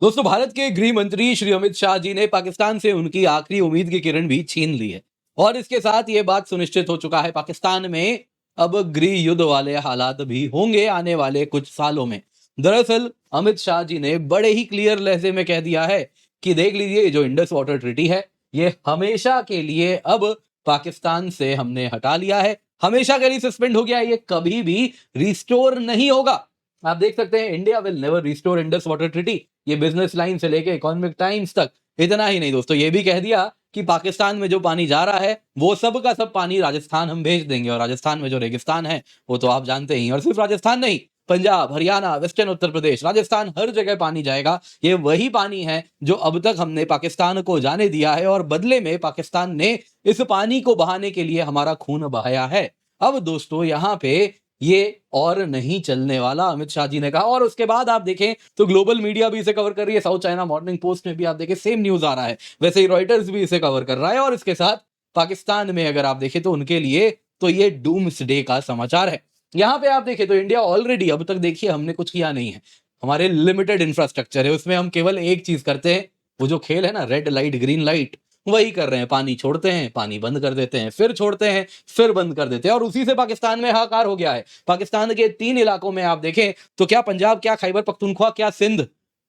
दोस्तों, भारत के गृह मंत्री श्री अमित शाह जी ने पाकिस्तान से उनकी आखिरी उम्मीद की किरण भी छीन ली है और इसके साथ ये बात सुनिश्चित हो चुका है पाकिस्तान में अब गृह युद्ध वाले हालात भी होंगे आने वाले कुछ सालों में। दरअसल अमित शाह जी ने बड़े ही क्लियर लहजे में कह दिया है कि देख लीजिए, ये जो इंडस वाटर ट्रीटी है ये हमेशा के लिए अब पाकिस्तान से हमने हटा लिया है, हमेशा के लिए सस्पेंड हो गया है, ये कभी भी रिस्टोर नहीं होगा। आप देख सकते हैं, India will never restore Indus water treaty. ये बिजनेस लाइन से लेके इकोनॉमिक टाइम्स तक। इतना ही नहीं दोस्तों, ये भी कह दिया कि पाकिस्तान में जो पानी जा रहा है वो सब का सब पानी राजस्थान हम भेज देंगे, और राजस्थान में जो रेगिस्तान है वो तो आप जानते ही। और सिर्फ राजस्थान नहीं, पंजाब, हरियाणा, वेस्टर्न उत्तर प्रदेश, राजस्थान, हर जगह पानी जाएगा। ये वही पानी है जो अब तक हमने पाकिस्तान को जाने दिया है और बदले में पाकिस्तान ने इस पानी को बहाने के लिए हमारा खून बहाया है। अब दोस्तों यहाँ पे ये और नहीं चलने वाला, अमित शाह जी ने कहा। और उसके बाद आप देखें तो ग्लोबल मीडिया भी इसे कवर कर रही है। साउथ चाइना मॉर्निंग पोस्ट में भी आप देखें सेम न्यूज आ रहा है, वैसे ही रॉयटर्स भी इसे कवर कर रहा है। और इसके साथ पाकिस्तान में अगर आप देखें तो उनके लिए तो ये डूम्सडे का समाचार है। यहाँ पे आप देखें तो इंडिया ऑलरेडी, अब तक देखिए हमने कुछ किया नहीं है, हमारे लिमिटेड इंफ्रास्ट्रक्चर है, उसमें हम केवल एक चीज करते हैं, वो जो खेल है ना, रेड लाइट ग्रीन लाइट, वही कर रहे हैं। पानी छोड़ते हैं, पानी बंद कर देते हैं, फिर छोड़ते हैं, फिर बंद कर देते हैं, और उसी से पाकिस्तान में हाहाकार हो गया है। पाकिस्तान के 3 इलाकों में आप देखें तो क्या पंजाब, क्या खैबर पख्तूनख्वा, क्या सिंध,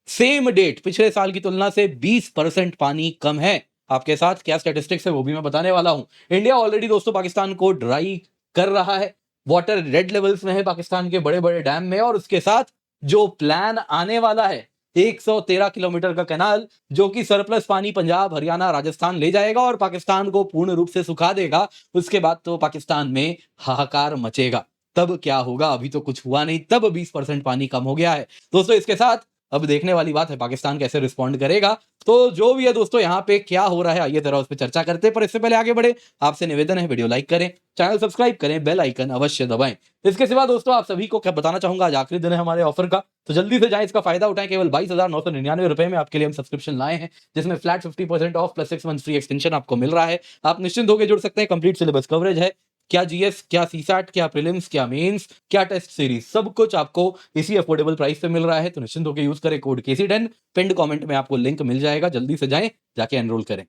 सेम डेट पिछले साल की तुलना से 20% पानी कम है। आपके साथ क्या स्टैटिस्टिक्स है वो भी मैं बताने वाला हूं। इंडिया ऑलरेडी दोस्तों पाकिस्तान को ड्राई कर रहा है, वाटर रेड लेवल्स में है पाकिस्तान के बड़े बड़े डैम में। और उसके साथ जो प्लान आने वाला है, 113 किलोमीटर का कैनाल, जो कि सरप्लस पानी पंजाब, हरियाणा, राजस्थान ले जाएगा और पाकिस्तान को पूर्ण रूप से सुखा देगा। उसके बाद तो पाकिस्तान में हाहाकार मचेगा। तब क्या होगा, अभी तो कुछ हुआ नहीं, तब 20% पानी कम हो गया है। दोस्तों इसके साथ अब देखने वाली बात है पाकिस्तान कैसे रिस्पॉन्ड करेगा। तो जो भी है दोस्तों, यहाँ पे क्या हो रहा है आइए जरा उस पर चर्चा करते हैं। पर इससे पहले आगे बढ़े, आपसे निवेदन है वीडियो लाइक करें, चैनल सब्सक्राइब करें, बेल आइकन अवश्य दबाएं। इसके सिवा दोस्तों आप सभी को क्या बताना चाहूंगा, आज आखिरी दिन है हमारे ऑफर का, तो जल्दी से जाएं, इसका फायदा उठाएं। केवल 22,999 रुपए में आपके लिए हम सब्सक्रिप्शन लाए हैं, जिसमें flat 50% of plus 6 month free extension आपको मिल रहा है। आप निश्चिंत होकर जुड़ सकते हैं। कंप्लीट सिलेबस कवरेज है, क्या जीएस, क्या सीसैट, क्या प्रीलिम्स, क्या मेंस, क्या टेस्ट सीरीज, सब कुछ आपको इसी अफोर्डेबल प्राइस पे मिल रहा है। तो निश्चिंत होकर यूज करें कोड KC10। पिंड कमेंट में आपको लिंक मिल जाएगा, जल्दी से जाएं, जाके एनरोल करें।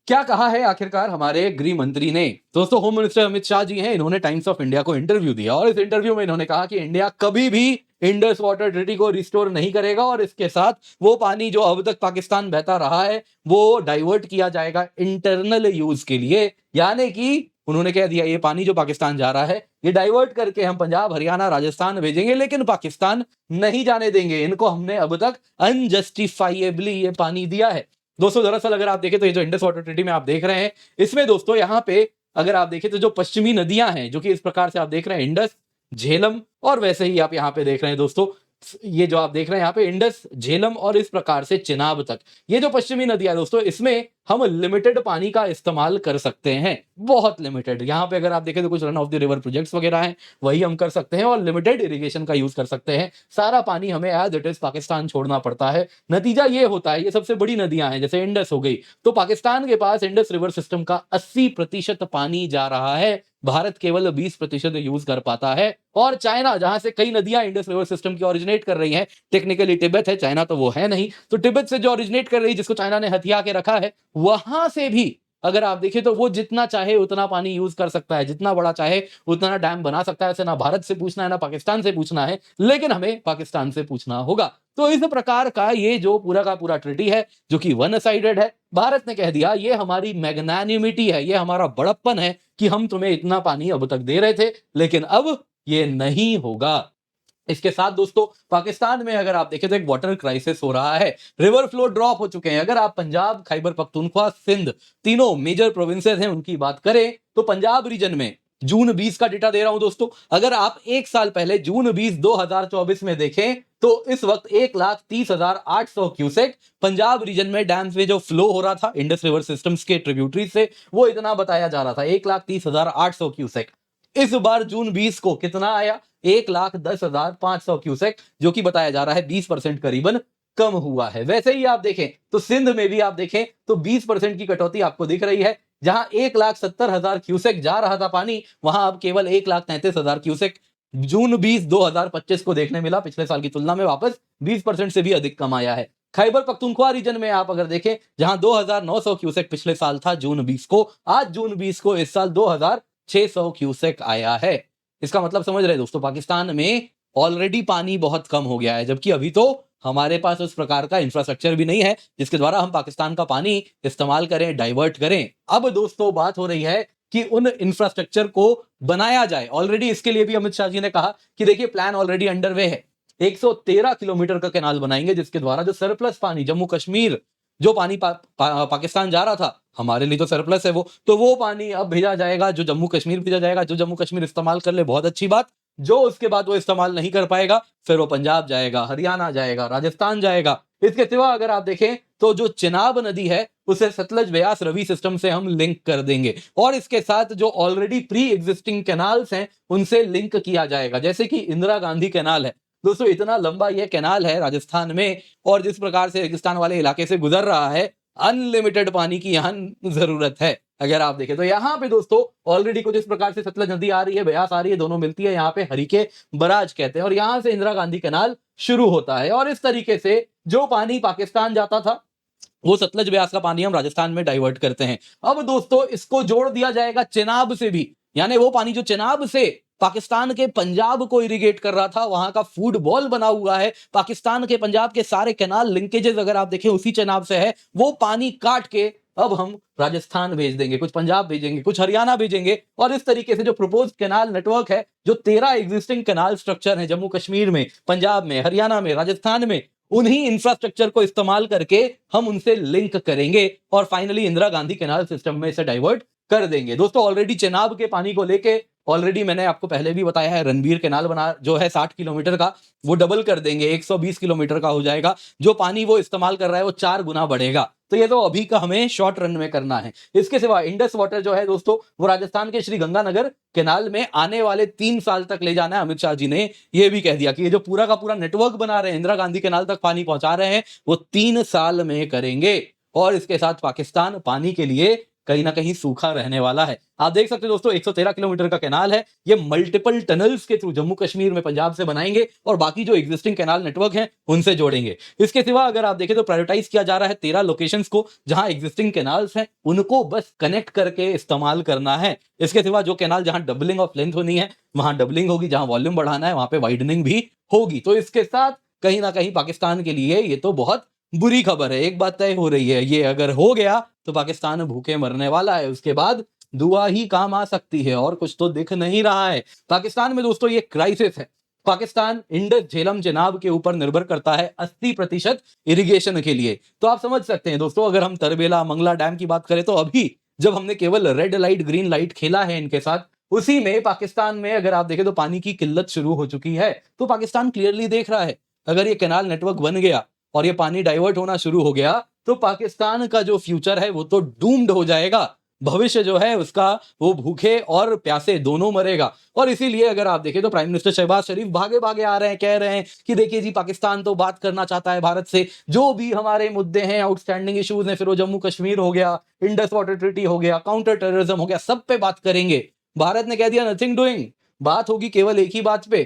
क्या कहा है आखिरकार हमारे गृह मंत्री ने? दोस्तों होम मिनिस्टर अमित शाह जी हैं, इन्होंने टाइम्स ऑफ इंडिया को इंटरव्यू दिया और इस इंटरव्यू में इन्होंने कहा कि इंडिया कभी भी इंडस वाटर ट्रीटी को रिस्टोर नहीं करेगा और इसके साथ वो पानी जो अब तक पाकिस्तान बहता रहा है वो डाइवर्ट किया जाएगा इंटरनल यूज के लिए। यानी कि उन्होंने कह दिया ये पानी जो पाकिस्तान जा रहा है ये डाइवर्ट करके हम पंजाब, हरियाणा, राजस्थान भेजेंगे, लेकिन पाकिस्तान नहीं जाने देंगे। इनको हमने अब तक अनजस्टिफाइएबली ये पानी दिया है। दोस्तों दरअसल अगर आप देखें तो ये जो इंडस वाटर ट्रीटी में आप देख रहे हैं, इसमें दोस्तों यहाँ पे अगर आप देखें तो जो पश्चिमी नदियां हैं, जो कि इस प्रकार से आप देख रहे हैं, इंडस, झेलम, और वैसे ही आप यहाँ पे देख रहे हैं दोस्तों, ये जो आप देख रहे हैं यहाँ पे इंडस, झेलम और इस प्रकार से चिनाब तक, ये जो पश्चिमी नदियां दोस्तों, इसमें हम लिमिटेड पानी का इस्तेमाल कर सकते हैं, बहुत लिमिटेड। यहाँ पे अगर आप देखें तो कुछ run of the river projects वगैरह हैं, वही हम कर सकते हैं और लिमिटेड इरिगेशन का यूज कर सकते हैं। सारा पानी हमें एज इट इज पाकिस्तान छोड़ना पड़ता है। नतीजा ये होता है, ये सबसे बड़ी नदियां हैं, जैसे इंडस हो गई, तो पाकिस्तान के पास इंडस रिवर सिस्टम का 80% पानी जा रहा है, भारत केवल 20% यूज कर पाता है। और चाइना, जहां से कई नदियां इंडस रिवर सिस्टम की ओरिजिनेट कर रही हैं, टेक्निकली तिब्बत है, चाइना तो वो है नहीं, तो तिब्बत से जो ओरिजिनेट कर रही है, जिसको चाइना ने हथिया के रखा है, वहां से भी अगर आप देखें तो वो जितना चाहे उतना पानी यूज कर सकता है, जितना बड़ा चाहे उतना डैम बना सकता है। ऐसे ना भारत से पूछना है ना पाकिस्तान से पूछना है, लेकिन हमें पाकिस्तान से पूछना होगा। तो इस प्रकार का ये जो पूरा का पूरा ट्रीटी है जो कि वन साइडेड है, भारत ने कह दिया ये हमारी मैग्नानिमिटी है, ये हमारा बड़प्पन है कि हम तुम्हें इतना पानी अब तक दे रहे थे, लेकिन अब ये नहीं होगा। इसके साथ दोस्तों पाकिस्तान में अगर आप देखें तो एक वाटर क्राइसिस हो रहा है, रिवर फ्लो ड्रॉप हो चुके हैं। अगर आप पंजाब, खैबर पख्तूनख्वा, सिंध, तीनों मेजर प्रोविंसेस हैं, उनकी बात करें तो पंजाब रीजन में जून 20 का डेटा दे रहा हूं दोस्तों, अगर आप एक साल पहले जून 20 2024 में देखें तो इस वक्त 1,30,800 क्यूसेक पंजाब रीजन में डैम से जो फ्लो हो रहा था इंडस रिवर सिस्टम्स के ट्रिब्यूटरी से, वो इतना बताया जा रहा था, 1,30,800 क्यूसेक। इस बार जून 20 को कितना आया, 1,10,500 क्यूसेक, जो कि बताया जा रहा है 20% करीबन कम हुआ है। वैसे ही आप देखें तो सिंध में भी आप देखें तो 20% की कटौती आपको दिख रही है। जहां 1,70,000 क्यूसेक जा रहा था पानी, वहां अब केवल 1,33,000 क्यूसेक जून 20 2025 को देखने मिला, पिछले साल की तुलना में वापस 20% से भी अधिक कम आया है। खैबर पख्तूनख्वा रीजन में आप अगर देखें, जहां 2900 क्यूसेक पिछले साल था जून 20 को, आज जून 20 को इस साल 2600 क्यूसेक आया है। इसका मतलब समझ रहे दोस्तों, पाकिस्तान में ऑलरेडी पानी बहुत कम हो गया है, जबकि अभी तो हमारे पास उस प्रकार का इंफ्रास्ट्रक्चर भी नहीं है जिसके द्वारा हम पाकिस्तान का पानी इस्तेमाल करें, डाइवर्ट करें। अब दोस्तों बात हो रही है कि उन इंफ्रास्ट्रक्चर को बनाया जाए। ऑलरेडी इसके लिए भी अमित शाह जी ने कहा कि देखिए प्लान ऑलरेडी अंडरवे है। 113 किलोमीटर का कैनाल बनाएंगे जिसके द्वारा जो सरप्लस पानी जम्मू कश्मीर, जो पानी पाकिस्तान जा रहा था, हमारे लिए तो सरप्लस है वो, तो वो पानी अब भेजा जाएगा, जो जम्मू कश्मीर भेजा जाएगा। जो जम्मू कश्मीर इस्तेमाल कर ले बहुत अच्छी बात, जो उसके बाद वो इस्तेमाल नहीं कर पाएगा फिर वो पंजाब जाएगा, हरियाणा जाएगा, राजस्थान जाएगा। इसके सिवा अगर आप देखें तो जो चिनाब नदी है उसे सतलज व्यास रवि सिस्टम से हम लिंक कर देंगे, और इसके साथ जो ऑलरेडी प्री एग्जिस्टिंग कैनाल्स हैं उनसे लिंक किया जाएगा, जैसे कि इंदिरा गांधी कैनाल है। दोस्तों इतना लंबा यह कैनाल है राजस्थान में, और जिस प्रकार से रेगिस्तान वाले इलाके से गुजर रहा है, अनलिमिटेड पानी की यहाँ जरूरत है। अगर आप देखें तो यहाँ पे दोस्तों ऑलरेडी कुछ इस प्रकार से सतलज नदी आ रही है, ब्यास आ रही है, दोनों मिलती है, यहाँ पे हरीके बराज कहते हैं, और यहाँ से इंदिरा गांधी कैनाल शुरू होता है। और इस तरीके से जो पानी पाकिस्तान जाता था वो सतलज ब्यास का पानी हम राजस्थान में डाइवर्ट करते हैं। अब दोस्तों इसको जोड़ दिया जाएगा चिनाब से भी, यानी वो पानी जो चिनाब से पाकिस्तान के पंजाब को इरिगेट कर रहा था, वहां का फूड बॉल बना हुआ है। पाकिस्तान के पंजाब के सारे कैनाल लिंकेजेस अगर आप देखें उसी चिनाब से है। वो पानी काट के अब हम राजस्थान भेज देंगे, कुछ पंजाब भेजेंगे, कुछ हरियाणा भेजेंगे, और इस तरीके से जो प्रपोज कैनाल नेटवर्क है, जो 13 एग्जिस्टिंग कैनाल स्ट्रक्चर है जम्मू कश्मीर में, पंजाब में, हरियाणा में, राजस्थान में, उन्हीं इंफ्रास्ट्रक्चर को इस्तेमाल करके हम उनसे लिंक करेंगे और finally Indira Gandhi canal system में इसे डाइवर्ट कर देंगे। दोस्तों ऑलरेडी चिनाब के पानी को लेके ऑलरेडी मैंने आपको पहले भी बताया है, रणबीर कैनाल बना जो है 60 किलोमीटर का, वो डबल कर देंगे, 120 किलोमीटर का हो जाएगा। जो पानी वो इस्तेमाल कर रहा है वो 4 गुना बढ़ेगा। तो ये तो अभी का हमें शॉर्ट रन में करना है। इसके सिवा इंडस वाटर जो है दोस्तों, वो राजस्थान के श्री गंगानगर कैनाल में आने वाले 3 साल तक ले जाना है। अमित शाह जी ने यह भी कह दिया कि ये जो पूरा का पूरा नेटवर्क बना रहे हैं, इंदिरा गांधी कैनाल तक पानी पहुंचा रहे हैं, वो 3 साल में करेंगे, और इसके साथ पाकिस्तान पानी के लिए कहीं ना कहीं सूखा रहने वाला है। आप देख सकते हैं दोस्तों 113 किलोमीटर का कैनाल है, ये मल्टीपल टनल्स के थ्रू जम्मू कश्मीर में पंजाब से बनाएंगे और बाकी जो एग्जिस्टिंग कैनाल नेटवर्क है उनसे जोड़ेंगे। इसके सिवा अगर आप देखें तो प्रायोरिटाइज किया जा रहा है 13 लोकेशंस को, जहां एग्जिस्टिंग कैनाल्स हैं उनको बस कनेक्ट करके इस्तेमाल करना है। इसके सिवा जो कैनाल जहां डबलिंग ऑफ लेंथ होनी है वहां डबलिंग होगी, जहां वॉल्यूम बढ़ाना है वहां पे वाइडनिंग भी होगी। तो इसके साथ कहीं ना कहीं पाकिस्तान के लिए ये तो बहुत बुरी खबर है। एक बात तय हो रही है, ये अगर हो गया तो पाकिस्तान भूखे मरने वाला है, उसके बाद दुआ ही काम आ सकती है, और कुछ तो दिख नहीं रहा है। पाकिस्तान में दोस्तों ये क्राइसिस है। पाकिस्तान इंडस झेलम चिनाब के ऊपर निर्भर करता है 80% इरिगेशन के लिए। तो आप समझ सकते हैं दोस्तों, अगर हम तरबेला मंगला डैम की बात करें तो अभी जब हमने केवल रेड लाइट ग्रीन लाइट खेला है इनके साथ, उसी में पाकिस्तान में अगर आप देखें तो पानी की किल्लत शुरू हो चुकी है। तो पाकिस्तान क्लियरली देख रहा है, अगर ये कैनाल नेटवर्क बन गया और ये पानी डाइवर्ट होना शुरू हो गया तो पाकिस्तान का जो फ्यूचर है वो तो डूम्ड हो जाएगा। भविष्य जो है उसका, वो भूखे और प्यासे दोनों मरेगा। और इसीलिए अगर आप देखें तो प्राइम मिनिस्टर शहबाज शरीफ भागे भागे आ रहे हैं, कह रहे हैं कि देखिए जी पाकिस्तान तो बात करना चाहता है भारत से, जो भी हमारे मुद्दे हैं, आउटस्टैंडिंग इश्यूज हैं, फिर वो जम्मू कश्मीर हो गया, इंडस वाटर ट्रीटी हो गया, काउंटर टेररिज्म हो गया, सब पे बात करेंगे। भारत ने कह दिया नथिंग डूइंग, बात होगी केवल एक ही बात पे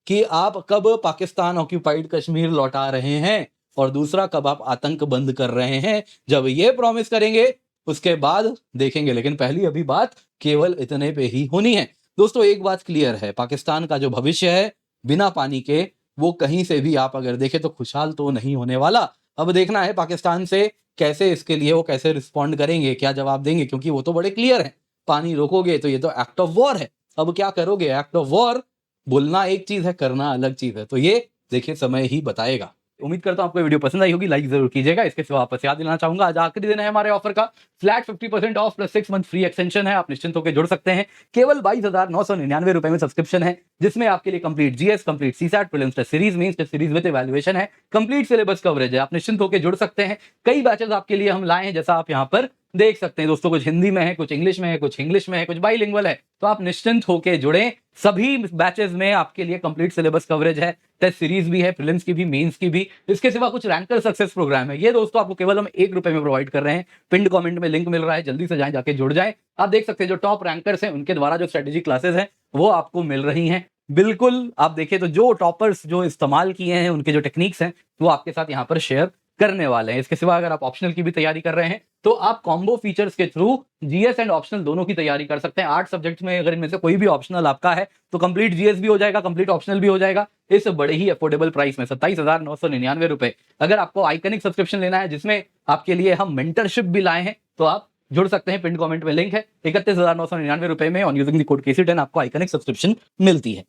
कि आप कब पाकिस्तान ऑक्यूपाइड कश्मीर लौटा रहे हैं, और दूसरा कब आप आतंक बंद कर रहे हैं। जब ये प्रॉमिस करेंगे उसके बाद देखेंगे, लेकिन पहली अभी बात केवल इतने पे ही होनी है। दोस्तों एक बात क्लियर है, पाकिस्तान का जो भविष्य है बिना पानी के, वो कहीं से भी आप अगर देखें तो खुशहाल तो नहीं होने वाला। अब देखना है पाकिस्तान से कैसे इसके लिए वो कैसे रिस्पॉन्ड करेंगे, क्या जवाब देंगे, क्योंकि वो तो बड़े क्लियर है, पानी रोकोगे तो ये तो एक्ट ऑफ वॉर है। अब क्या करोगे, एक्ट ऑफ वॉर बोलना एक चीज है, करना अलग चीज है। तो ये देखिए समय ही बताएगा। उम्मीद करता हूं आपको वीडियो पसंद आई होगी, लाइक जरूर कीजिएगा। इसके सिवा वापस याद दिलाना चाहूंगा, आज आखिरी दिन है हमारे ऑफर का, flat 50% of plus 6 month free extension है। आप निश्चिंत होकर जुड़ सकते हैं। केवल 22,999 रुपए में सब्सक्रिप्शन है, जिसमें आपके लिए complete GS, complete CSAT, prelims test series, mains test series with evaluation है, कंप्लीट सिलेबस कवरेज है। आप निश्चिंत होकर जुड़ सकते हैं। कई बैचेस आपके लिए हम लाए हैं, जैसा आप यहाँ पर देख सकते हैं दोस्तों, कुछ हिंदी में है, कुछ इंग्लिश में है, कुछ इंग्लिश में है, कुछ बाइलिंगुअल है। तो आप निश्चिंत होकर जुड़ें। सभी बैचेस में आपके लिए कंप्लीट सिलेबस कवरेज है, टेस्ट सीरीज भी है, प्रीलिम्स की भी, मेंस की भी। इसके सिवा कुछ रैंकर सक्सेस प्रोग्राम है, ये दोस्तों आपको केवल हम 1 रुपए में प्रोवाइड कर रहे हैं। पिंड कमेंट में लिंक मिल रहा है, जल्दी से जाएं, जाके जुड़ जाएं। आप देख सकते हैं जो टॉप रैंकर्स हैं उनके द्वारा जो स्ट्रेटेजी क्लासेस हैं वो आपको मिल रही हैं। बिल्कुल, आप देखें तो जो टॉपर्स जो इस्तेमाल किए हैं, उनके जो टेक्निक्स हैं, वो आपके साथ यहाँ पर शेयर करने वाले हैं। इसके सिवा अगर आप ऑप्शनल की भी तैयारी कर रहे हैं, तो आप कॉम्बो फीचर्स के थ्रू जीएस एंड ऑप्शनल दोनों की तैयारी कर सकते हैं। 8 सब्जेक्ट्स में अगर इनमें से कोई भी ऑप्शनल आपका है, तो कंप्लीट जीएस भी हो जाएगा, कंप्लीट ऑप्शनल भी हो जाएगा, इस बड़े ही अफोर्डेबल प्राइस में 27,999 रुपए। अगर आपको आइकनिक सब्सक्रिप्शन लेना है, जिसमें आपके लिए हम मेंटरशिप भी लाए हैं, तो आप जुड़ सकते हैं। पिन कमेंट में लिंक है। 31,999 रुपए में on using the code KC10 आपको आइकनिक सब्सक्रिप्शन मिलती है।